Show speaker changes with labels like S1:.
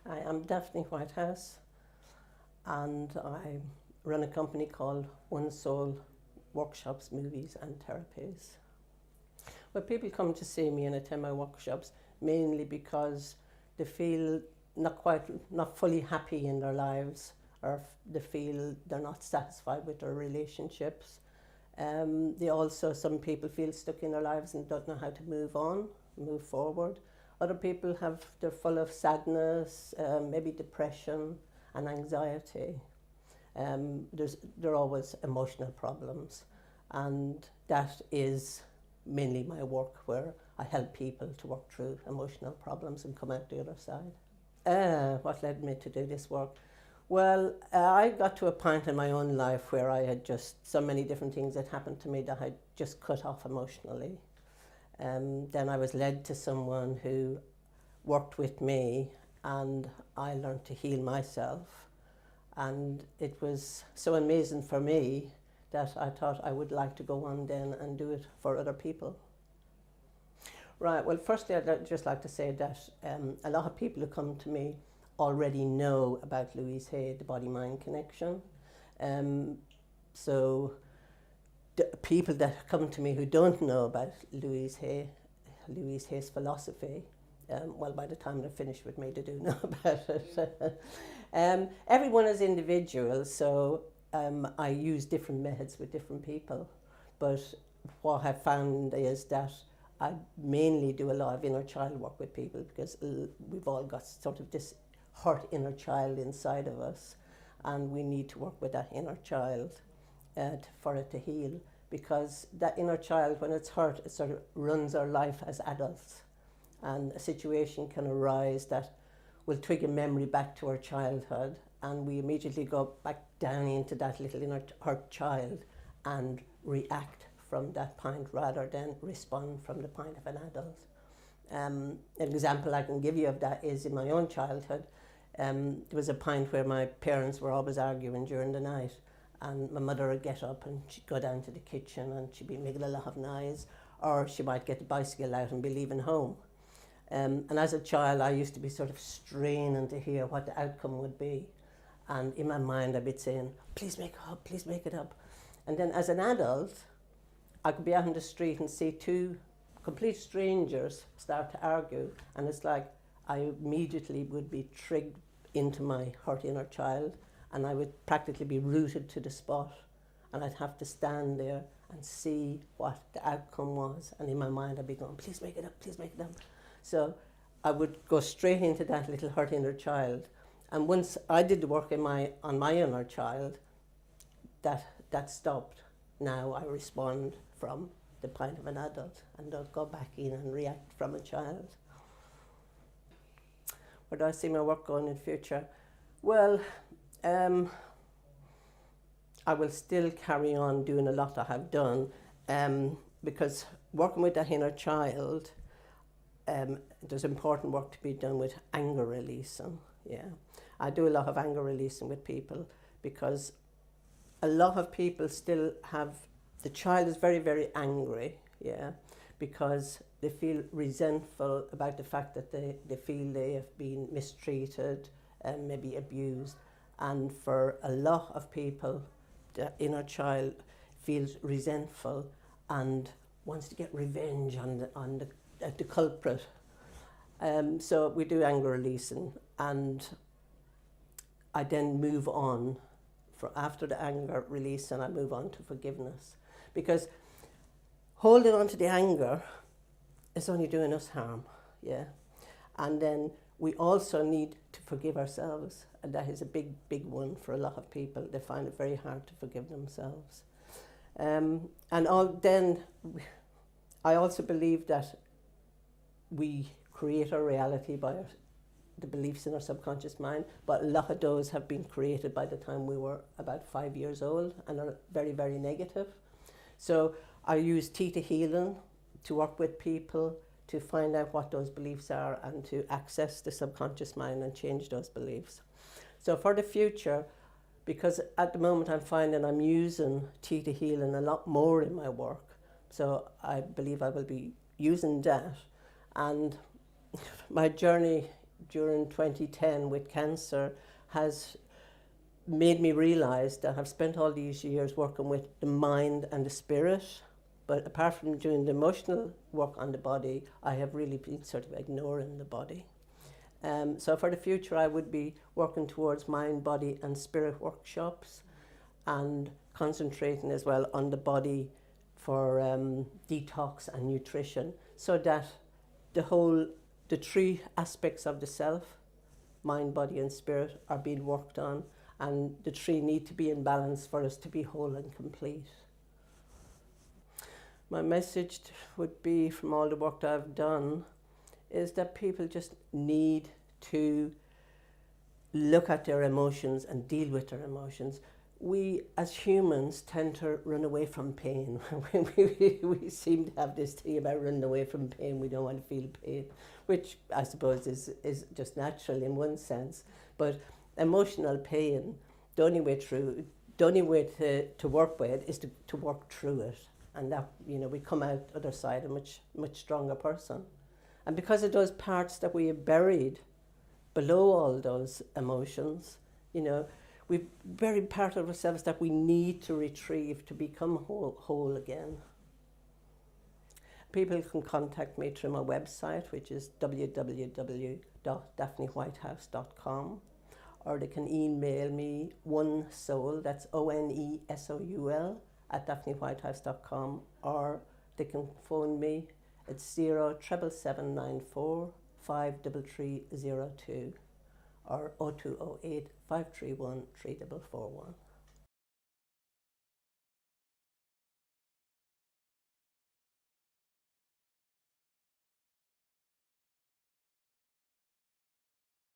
S1: I am Daphne Whitehouse, and I run a company called One Soul Workshops, Movies and Therapies. Well, people come to see me and attend my workshops mainly because they feel not fully happy in their lives, or they feel they're not satisfied with their relationships. Some people feel stuck in their lives and don't know how to move on, move forward. Other people they're full of sadness, maybe depression and anxiety. There are always emotional problems, and that is mainly my work, where I help people to work through emotional problems and come out the other side. What led me to do this work? Well, I got to a point in my own life where I had just so many different things that happened to me that I just cut off emotionally. Then I was led to someone who worked with me, and I learned to heal myself. And it was so amazing for me that I thought I would like to go on then and do it for other people. Right, well, firstly, I'd just like to say that a lot of people who come to me already know about Louise Hay, the body-mind connection. So the people that come to me who don't know about Louise Hay's philosophy, well, by the time they're finished with me, they do know about it. Everyone is individual, so I use different methods with different people. But what I've found is that I mainly do a lot of inner child work with people, because we've all got sort of this hurt inner child inside of us, and we need to work with that inner child for it to heal, because that inner child, when it's hurt, it sort of runs our life as adults, and a situation can arise that will trigger memory back to our childhood, and we immediately go back down into that little inner hurt child and react from that point rather than respond from the point of an adult. An example I can give you of that is in my own childhood. There was a point where my parents were always arguing during the night, and my mother would get up and she'd go down to the kitchen and she'd be making a lot of noise, or she might get the bicycle out and be leaving home. And as a child, I used to be sort of straining to hear what the outcome would be. And in my mind, I'd be saying, please make it up, please make it up. And then as an adult, I could be out in the street and see two complete strangers start to argue, and it's like I immediately would be triggered into my hurt inner child, and I would practically be rooted to the spot, and I'd have to stand there and see what the outcome was, and in my mind I'd be going, please make it up, please make it up. So I would go straight into that little hurt inner child, and once I did the work on my inner child, that stopped. Now I respond from the point of an adult and don't go back in and react from a child. Where do I see my work going in the future? Well, I will still carry on doing a lot I have done, because working with that inner child, there's important work to be done with anger releasing. Yeah, I do a lot of anger releasing with people, because a lot of people still have, the child is very, very angry, yeah, because they feel resentful about the fact that they feel they have been mistreated and maybe abused. And for a lot of people, the inner child feels resentful and wants to get revenge on the culprit. So we do anger releasing, and I then move on. After the anger release, and I move on to forgiveness, because holding on to the anger is only doing us harm, yeah. And then we also need to forgive ourselves, and that is a big, big one for a lot of people. They find it very hard to forgive themselves. I also believe that we create our reality by the beliefs in our subconscious mind, but a lot of those have been created by the time we were about 5 years old and are very, very negative. So I use theta healing to work with people to find out what those beliefs are and to access the subconscious mind and change those beliefs. So for the future, because at the moment I'm finding I'm using theta healing a lot more in my work, so I believe I will be using that. And my journey during 2010 with cancer has made me realise that I've spent all these years working with the mind and the spirit, but apart from doing the emotional work on the body, I have really been sort of ignoring the body. So for the future, I would be working towards mind, body and spirit workshops, and concentrating as well on the body for detox and nutrition, so that the three aspects of the self, mind, body and spirit, are being worked on, and the three need to be in balance for us to be whole and complete. My message would be, from all the work that I've done, is that people just need to look at their emotions and deal with their emotions. We as humans tend to run away from pain. we seem to have this thing about running away from pain. We don't want to feel pain, which I suppose is just natural in one sense. But emotional pain, the only way to work with it is to work through it. And that, we come out the other side a much stronger person. And because of those parts that we have buried below all those emotions, we've buried part of ourselves that we need to retrieve to become whole again. People can contact me through my website, which is www.daphnewhitehouse.com, or they can email me onesoul, that's ONESOUL, at daphnewhitehouse.com, or they can phone me at 07794 53302 or 0208 531 3441.